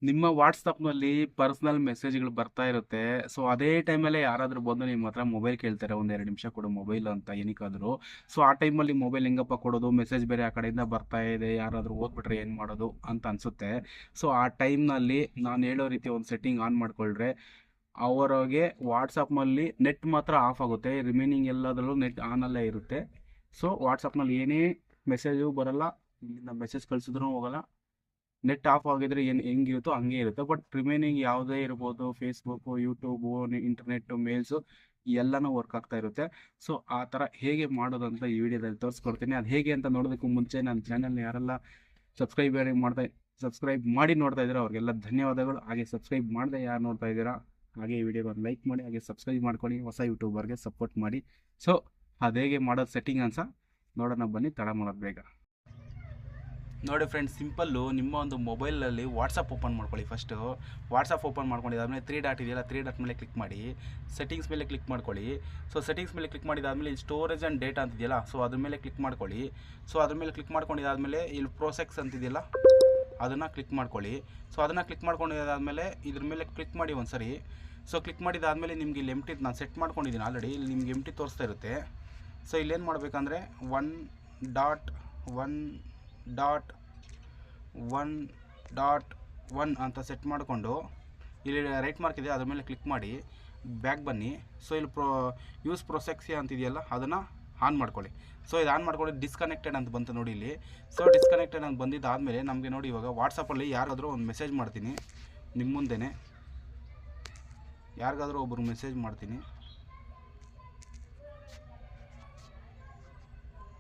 ನಿಮ್ಮ ವಾಟ್ಸಪ್ನಲ್ಲಿ ಪರ್ಸನಲ್ ಮೆಸೇಜ್ಗಳು ಬರ್ತಾ ಇರುತ್ತೆ. ಸೊ ಅದೇ ಟೈಮಲ್ಲೇ ಯಾರಾದರೂ ಬಂದು ನಿಮ್ಮ ಹತ್ರ ಮೊಬೈಲ್ ಕೇಳ್ತಾರೆ, ಒಂದು 2 ನಿಮಿಷ ಕೊಡು ಮೊಬೈಲ್ ಅಂತ ಏನಕ್ಕಾದರೂ. ಸೊ ಆ ಟೈಮಲ್ಲಿ ಮೊಬೈಲ್ ಹೆಂಗಪ್ಪ ಕೊಡೋದು, ಮೆಸೇಜ್ ಬೇರೆ ಆ ಕಡೆಯಿಂದ ಬರ್ತಾ ಇದೆ, ಯಾರಾದರೂ ಓದ್ಬಿಟ್ರೆ ಏನು ಮಾಡೋದು ಅಂತ ಅನಿಸುತ್ತೆ. ಸೊ ಆ ಟೈಮ್ನಲ್ಲಿ ನಾನು ಹೇಳೋ ರೀತಿ ಒಂದು ಸೆಟ್ಟಿಂಗ್ ಆನ್ ಮಾಡಿಕೊಂಡ್ರೆ ಅವರಿಗೆ ವಾಟ್ಸಪ್ನಲ್ಲಿ ನೆಟ್ ಮಾತ್ರ ಆಫ್ ಆಗುತ್ತೆ, ರಿಮೈನಿಂಗ್ ಎಲ್ಲದರಲ್ಲೂ ನೆಟ್ ಆನಲ್ಲೇ ಇರುತ್ತೆ. ಸೊ ವಾಟ್ಸಪ್ನಲ್ಲಿ ಏನೇ ಮೆಸೇಜು ಬರಲ್ಲ, ಇಲ್ಲಿಂದ ಮೆಸೇಜ್ ಕಳಿಸಿದ್ರೂ ಹೋಗಲ್ಲ. ನೆಟ್ ಆಫ್ ಆಗಿದ್ರೆ ಏನು ಹೆಂಗಿರುತ್ತೋ ಹಂಗೆ ಇರುತ್ತೆ. ಬಟ್ ರಿಮೈನಿಂಗ್ ಯಾವುದೇ ಇರ್ಬೋದು, ಫೇಸ್ಬುಕ್ಕು, ಯೂಟ್ಯೂಬು, ಇಂಟರ್ನೆಟ್ಟು, ಮೇಲ್ಸು ಎಲ್ಲನೂ ವರ್ಕ್ ಆಗ್ತಾ ಇರುತ್ತೆ. ಸೊ ಆ ಥರ ಹೇಗೆ ಮಾಡೋದಂತ ಈ ವಿಡಿಯೋದಲ್ಲಿ ತೋರಿಸ್ಕೊಡ್ತೀನಿ. ಅದು ಹೇಗೆ ಅಂತ ನೋಡೋದಕ್ಕೂ ಮುಂಚೆ ನನ್ನ ಚಾನಲ್ನ ಯಾರೆಲ್ಲ ಸಬ್ಸ್ಕ್ರೈಬ್ ಮಾಡಿ ನೋಡ್ತಾ ಇದ್ದೀರಾ ಅವ್ರಿಗೆಲ್ಲ ಧನ್ಯವಾದಗಳು. ಹಾಗೆ ಸಬ್ಸ್ಕ್ರೈಬ್ ಮಾಡದೆ ಯಾರು ನೋಡ್ತಾ ಇದ್ದೀರಾ ಹಾಗೆ ಈ ವಿಡಿಯೋಗೆ ಒಂದು ಲೈಕ್ ಮಾಡಿ, ಹಾಗೆ ಸಬ್ಸ್ಕ್ರೈಬ್ ಮಾಡ್ಕೊಳ್ಳಿ, ಹೊಸ ಯೂಟ್ಯೂಬರ್ಗೆ ಸಪೋರ್ಟ್ ಮಾಡಿ. ಸೊ ಅದು ಹೇಗೆ ಮಾಡೋದು ಸೆಟ್ಟಿಂಗ್ ಅನ್ಸ ನೋಡೋಣ ಬನ್ನಿ, ತಡ ಮಾಡೋದು ಬೇಗ. ನೋಡಿ ಫ್ರೆಂಡ್ಸ್, ಸಿಂಪಲ್ಲು ನಿಮ್ಮ ಒಂದು ಮೊಬೈಲಲ್ಲಿ ವಾಟ್ಸಪ್ ಓಪನ್ ಮಾಡ್ಕೊಳ್ಳಿ. ಫಸ್ಟು ವಾಟ್ಸಪ್ ಓಪನ್ ಮಾಡ್ಕೊಂಡಿದ್ದಾದಮೇಲೆ 3 ಡಾಟ್ ಇದೆಯಲ್ಲ, 3 ಡಾಟ್ ಮೇಲೆ ಕ್ಲಿಕ್ ಮಾಡಿ ಸೆಟ್ಟಿಂಗ್ಸ್ ಮೇಲೆ ಕ್ಲಿಕ್ ಮಾಡ್ಕೊಳ್ಳಿ. ಸೊ ಸೆಟ್ಟಿಂಗ್ಸ್ ಮೇಲೆ ಕ್ಲಿಕ್ ಮಾಡಿದಾದಮೇಲೆ ಸ್ಟೋರೇಜ್ ಆ್ಯಂಡ್ ಡೇಟಾ ಅಂತಿದೆಯಲ್ಲ, ಸೊ ಅದ್ರ ಮೇಲೆ ಕ್ಲಿಕ್ ಮಾಡ್ಕೊಳ್ಳಿ. ಸೊ ಅದ್ರ ಮೇಲೆ ಕ್ಲಿಕ್ ಮಾಡ್ಕೊಂಡಿದ್ದಾದಮೇಲೆ ಇಲ್ಲಿ ಪ್ರೋಸೆಕ್ಸ್ ಅಂತಿದೆಯಲ್ಲ ಅದನ್ನು ಕ್ಲಿಕ್ ಮಾಡ್ಕೊಳ್ಳಿ. ಸೊ ಅದನ್ನು ಕ್ಲಿಕ್ ಮಾಡ್ಕೊಂಡಿದ್ದಾದಮೇಲೆ ಇದ್ರ ಮೇಲೆ ಕ್ಲಿಕ್ ಮಾಡಿ ಒಂದು ಸರಿ. ಸೊ ಕ್ಲಿಕ್ ಮಾಡಿದಾದಮೇಲೆ ನಿಮ್ಗೆ ಇಲ್ಲಿ ಎಂಟಿ ನಾನು ಸೆಟ್ ಮಾಡ್ಕೊಂಡಿದ್ದೀನಿ ಆಲ್ರೆಡಿ, ಇಲ್ಲಿ ನಿಮ್ಗೆ ಎಂಟಿ ತೋರಿಸ್ತಾ ಇರುತ್ತೆ. ಸೊ ಇಲ್ಲೇನು ಮಾಡಬೇಕಂದ್ರೆ 1.1.1 ಅಂತ ಸೆಟ್ ಮಾಡಿಕೊಂಡು ಇಲ್ಲಿ ರೈಟ್ ಮಾರ್ಕ್ ಇದೆ ಅದ್ರ ಮೇಲೆ ಕ್ಲಿಕ್ ಮಾಡಿ ಬ್ಯಾಕ್ ಬನ್ನಿ. ಸೊ ಇಲ್ಲಿ ಯೂಸ್ ಪ್ರೊಸೆಕ್ಸಿ ಅಂತಿದೆಯಲ್ಲ ಅದನ್ನು ಆನ್ ಮಾಡ್ಕೊಳ್ಳಿ. ಸೊ ಇದು ಆನ್ ಮಾಡ್ಕೊಳ್ಳಿ. ಡಿಸ್ಕನೆಕ್ಟೆಡ್ ಅಂತ ಬಂತು ನೋಡಿ ಇಲ್ಲಿ. ಸೊ ಡಿಸ್ಕನೆಕ್ಟೆಡ್ ಅಂತ ಬಂದಿದ್ದಾದಮೇಲೆ ನಮಗೆ ನೋಡಿ ಇವಾಗ ವಾಟ್ಸಪ್ಪಲ್ಲಿ ಯಾರಾದರೂ ಒಂದು ಮೆಸೇಜ್ ಮಾಡ್ತೀನಿ, ನಿಮ್ಮ ಮುಂದೆನೇ ಯಾರಿಗಾದರೂ ಒಬ್ಬರು ಮೆಸೇಜ್ ಮಾಡ್ತೀನಿ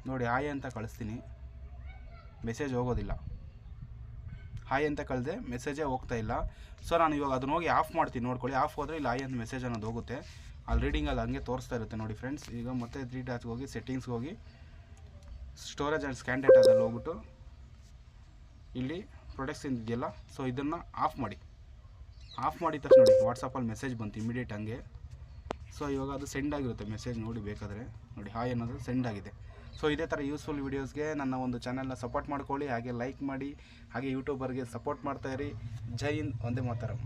ನೋಡಿ, ಹಾಯ್ ಅಂತ ಕಳಿಸ್ತೀನಿ, ಮೆಸೇಜ್ ಹೋಗೋದಿಲ್ಲ. ಹಾಯ್ ಅಂತ ಕಳೆದೆ ಮೆಸೇಜೇ ಹೋಗ್ತಾ ಇಲ್ಲ. ಸೊ ನಾನು ಇವಾಗ ಅದನ್ನ ಹೋಗಿ ಆಫ್ ಮಾಡ್ತೀನಿ, ನೋಡ್ಕೊಳ್ಳಿ. ಆಫ್ ಹೋದರೆ ಇಲ್ಲಿ ಹಾಯ್ ಅಂತ ಮೆಸೇಜ್ ಅನ್ನೋದು ಹೋಗುತ್ತೆ. ಅಲ್ಲಿ ರೀಡಿಂಗಲ್ಲಿ ಹಂಗೆ ತೋರಿಸ್ತಾ ಇರುತ್ತೆ ನೋಡಿ ಫ್ರೆಂಡ್ಸ್. ಈಗ ಮತ್ತೆ 3 ಡಾಟ್ಸ್ಗೆ ಹೋಗಿ ಸೆಟ್ಟಿಂಗ್ಸ್ಗೆ ಹೋಗಿ ಸ್ಟೋರೇಜ್ ಆ್ಯಂಡ್ ಸ್ಕ್ಯಾನ್ ಡೇಟಾದಲ್ಲಿ ಹೋಗ್ಬಿಟ್ಟು ಇಲ್ಲಿ ಪ್ರೊಡಕ್ಟ್ಸ್ ಇದೆಯಲ್ಲ, ಸೊ ಇದನ್ನು ಆಫ್ ಮಾಡಿ ತಕ್ಷಣ ನೋಡಿ ವಾಟ್ಸಪ್ಪಲ್ಲಿ ಮೆಸೇಜ್ ಬಂತು ಇಮಿಡಿಯೇಟ್ ಹಂಗೆ. ಸೊ ಇವಾಗ ಅದು ಸೆಂಡ್ ಆಗಿರುತ್ತೆ ಮೆಸೇಜ್, ನೋಡಿ ಬೇಕಾದರೆ ನೋಡಿ ಹಾಯ್ ಅನ್ನೋದು ಸೆಂಡ್ ಆಗಿದೆ. ಸೊ ಇದೇ ಥರ ಯೂಸ್ಫುಲ್ ವೀಡಿಯೋಸ್ಗೆ ನನ್ನ ಒಂದು ಚಾನಲ್ನ ಸಪೋರ್ಟ್ ಮಾಡ್ಕೊಳ್ಳಿ, ಹಾಗೆ ಲೈಕ್ ಮಾಡಿ, ಹಾಗೆ ಯೂಟ್ಯೂಬರ್ಗೆ ಸಪೋರ್ಟ್ ಮಾಡ್ತಾಯಿರಿ. ಜೈ ಹಿಂದ್, ಒಂದೇ ಮಾತರಂ.